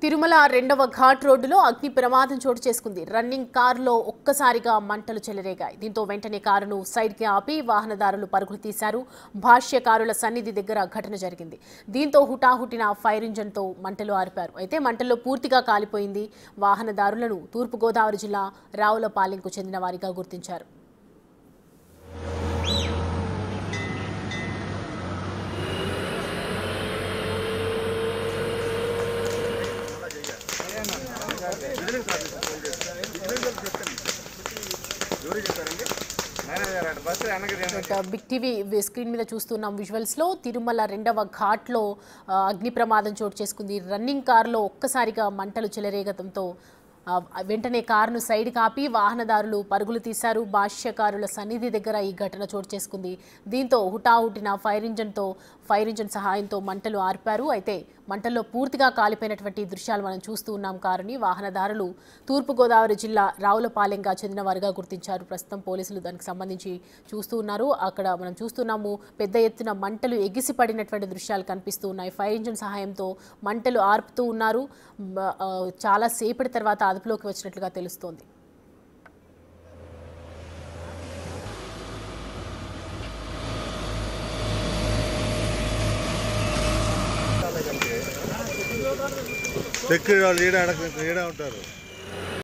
తిరుమల రెండవ ఘాట్ రోడ్డులో అగ్ని ప్రమాదం చోటు చేసుకుంది. రన్నింగ్ కారులో ఒక్కసారిగా మంటలు చెలరేగాయి. దీంతో వెంటనే కారును సైడ్కి ఆపి వాహనదారులు పరుగులు తీశారు. భాష్యకారుల సన్నిధి దగ్గర ఘటన జరిగింది. దీంతో హుటాహుటిన ఫైర్ ఇంజన్తో మంటలు ఆర్పారు. అయితే మంటల్లో పూర్తిగా కాలిపోయింది. వాహనదారులను తూర్పుగోదావరి జిల్లా రావులపాలెంకు చెందిన వారిగా గుర్తించారు. బిగ్ టీవీ స్క్రీన్ మీద చూస్తున్నాం విజువల్స్ లో తిరుమల రెండవ ఘాట్ లో అగ్ని ప్రమాదం చోటు చేసుకుంది. రన్నింగ్ కారులో ఒక్కసారిగా మంటలు చెలరేగడంతో వెంటనే కారును సైడ్ కాపి వాహనదారులు పరుగులు తీశారు. భాష్యకారుల సన్నిధి దగ్గర ఈ ఘటన చోటు చేసుకుంది. దీంతో హుటాహుటిన ఫైర్ ఇంజన్ సహాయంతో మంటలు ఆర్పారు. అయితే మంటల్లో పూర్తిగా కాలిపోయినటువంటి దృశ్యాలు మనం చూస్తూ ఉన్నాం. కారుని వాహనదారులు తూర్పుగోదావరి జిల్లా రావులపాలెంగా చెందిన వారిగా గుర్తించారు. ప్రస్తుతం పోలీసులు దానికి సంబంధించి చూస్తూ ఉన్నారు. అక్కడ మనం చూస్తున్నాము పెద్ద ఎత్తున మంటలు ఎగిసి పడినటువంటి దృశ్యాలు కనిపిస్తూ ఉన్నాయి. ఫైర్ ఇంజన్ సహాయంతో మంటలు ఆర్పుతూ ఉన్నారు. చాలా సేపటి తర్వాత అదుపులోకి వచ్చినట్లుగా తెలుస్తోంది. సెక్యూరిటీ వాళ్ళు ఈడ ఉంటారు.